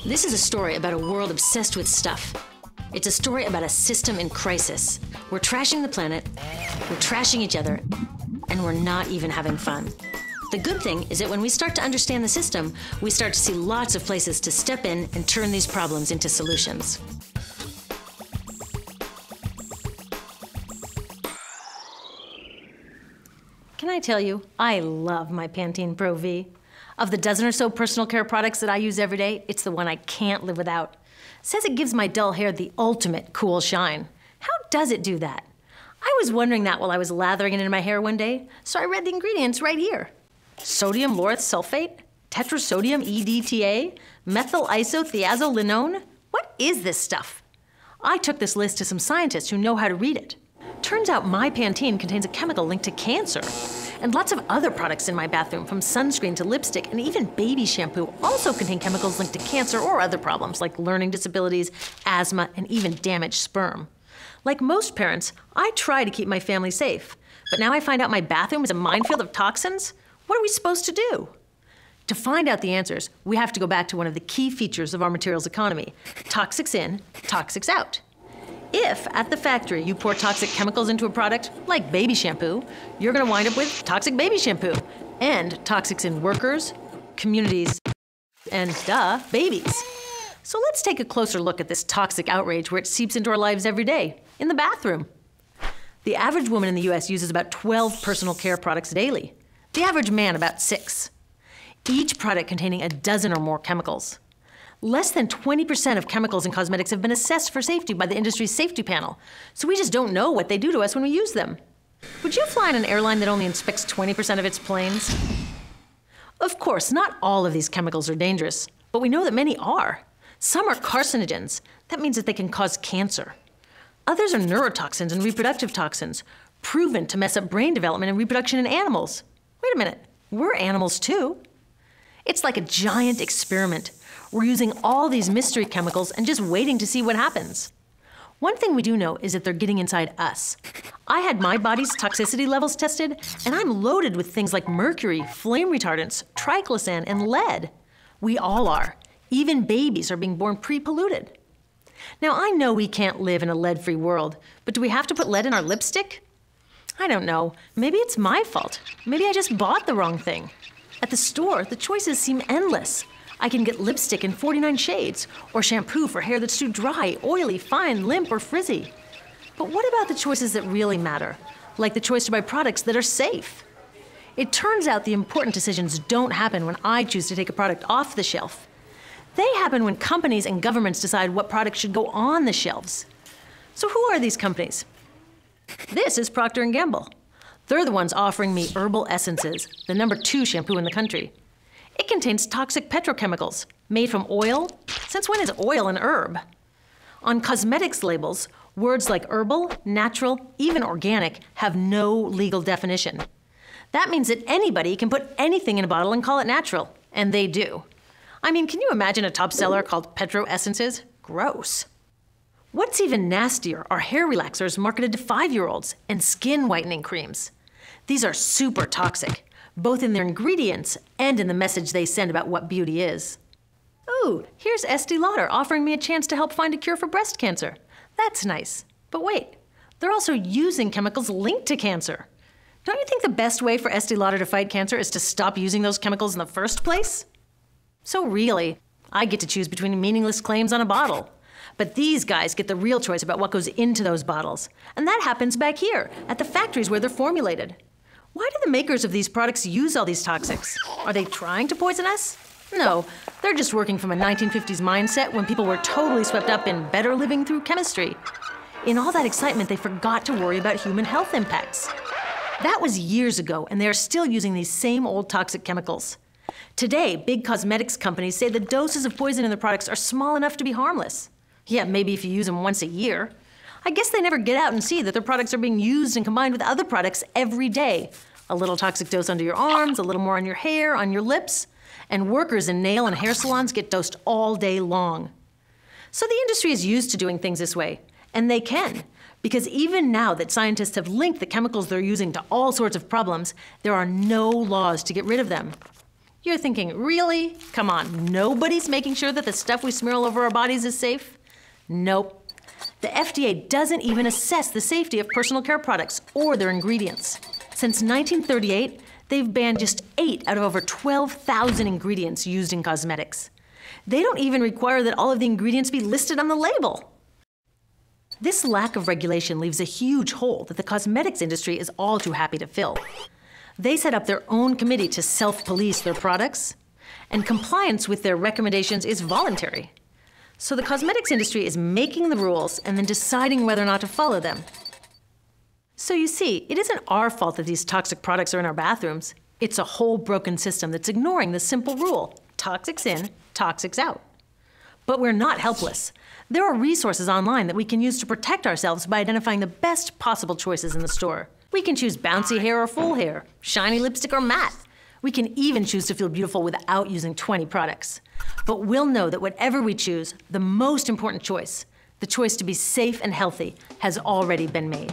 This is a story about a world obsessed with stuff. It's a story about a system in crisis. We're trashing the planet, we're trashing each other, and we're not even having fun. The good thing is that when we start to understand the system, we start to see lots of places to step in and turn these problems into solutions. Can I tell you, I love my Pantene Pro V. Of the dozen or so personal care products that I use every day, it's the one I can't live without. Says it gives my dull hair the ultimate cool shine. How does it do that? I was wondering that while I was lathering it in my hair one day, so I read the ingredients right here. Sodium lauryl sulfate, tetrasodium EDTA, methyl isothiazolinone. What is this stuff? I took this list to some scientists who know how to read it. Turns out my Pantene contains a chemical linked to cancer. And lots of other products in my bathroom, from sunscreen to lipstick and even baby shampoo, also contain chemicals linked to cancer or other problems like learning disabilities, asthma, and even damaged sperm. Like most parents, I try to keep my family safe. But now I find out my bathroom is a minefield of toxins? What are we supposed to do? To find out the answers, we have to go back to one of the key features of our materials economy: toxics in, toxics out. If, at the factory, you pour toxic chemicals into a product, like baby shampoo, you're gonna wind up with toxic baby shampoo, and toxics in workers, communities, and, babies. So let's take a closer look at this toxic outrage where it seeps into our lives every day, in the bathroom. The average woman in the US uses about 12 personal care products daily. The average man about 6. Each product containing a dozen or more chemicals. Less than 20% of chemicals in cosmetics have been assessed for safety by the industry's safety panel, so we just don't know what they do to us when we use them. Would you fly on an airline that only inspects 20% of its planes? Of course, not all of these chemicals are dangerous, but we know that many are. Some are carcinogens. That means that they can cause cancer. Others are neurotoxins and reproductive toxins, proven to mess up brain development and reproduction in animals. Wait a minute, we're animals too. It's like a giant experiment. We're using all these mystery chemicals and just waiting to see what happens. One thing we do know is that they're getting inside us. I had my body's toxicity levels tested, and I'm loaded with things like mercury, flame retardants, triclosan, and lead. We all are. Even babies are being born pre-polluted. Now, I know we can't live in a lead-free world, but do we have to put lead in our lipstick? I don't know. Maybe it's my fault. Maybe I just bought the wrong thing. At the store, the choices seem endless. I can get lipstick in 49 shades, or shampoo for hair that's too dry, oily, fine, limp, or frizzy. But what about the choices that really matter, like the choice to buy products that are safe? It turns out the important decisions don't happen when I choose to take a product off the shelf. They happen when companies and governments decide what products should go on the shelves. So who are these companies? This is Procter & Gamble. They're the ones offering me Herbal Essences, the #2 shampoo in the country. It contains toxic petrochemicals made from oil. Since when is oil an herb? On cosmetics labels, words like herbal, natural, even organic have no legal definition. That means that anybody can put anything in a bottle and call it natural, and they do. I mean, can you imagine a top seller called Petro Essences? Gross. What's even nastier are hair relaxers marketed to 5-year-olds and skin whitening creams. These are super toxic, both in their ingredients and in the message they send about what beauty is. Ooh, here's Estee Lauder offering me a chance to help find a cure for breast cancer. That's nice. But wait, they're also using chemicals linked to cancer. Don't you think the best way for Estee Lauder to fight cancer is to stop using those chemicals in the first place? So really, I get to choose between meaningless claims on a bottle. But these guys get the real choice about what goes into those bottles. And that happens back here, at the factories where they're formulated. Why do the makers of these products use all these toxics? Are they trying to poison us? No, they're just working from a 1950s mindset when people were totally swept up in better living through chemistry. In all that excitement, they forgot to worry about human health impacts. That was years ago, and they are still using these same old toxic chemicals. Today, big cosmetics companies say the doses of poison in their products are small enough to be harmless. Yeah, maybe if you use them once a year. I guess they never get out and see that their products are being used and combined with other products every day. A little toxic dose under your arms, a little more on your hair, on your lips. And workers in nail and hair salons get dosed all day long. So the industry is used to doing things this way, and they can. Because even now that scientists have linked the chemicals they're using to all sorts of problems, there are no laws to get rid of them. You're thinking, really? Come on, nobody's making sure that the stuff we smear all over our bodies is safe? Nope. The FDA doesn't even assess the safety of personal care products or their ingredients. Since 1938, they've banned just 8 out of over 12,000 ingredients used in cosmetics. They don't even require that all of the ingredients be listed on the label. This lack of regulation leaves a huge hole that the cosmetics industry is all too happy to fill. They set up their own committee to self-police their products, and compliance with their recommendations is voluntary. So the cosmetics industry is making the rules and then deciding whether or not to follow them. So you see, it isn't our fault that these toxic products are in our bathrooms. It's a whole broken system that's ignoring the simple rule: toxics in, toxics out. But we're not helpless. There are resources online that we can use to protect ourselves by identifying the best possible choices in the store. We can choose bouncy hair or full hair, shiny lipstick or matte. We can even choose to feel beautiful without using 20 products. But we'll know that whatever we choose, the most important choice, the choice to be safe and healthy, has already been made.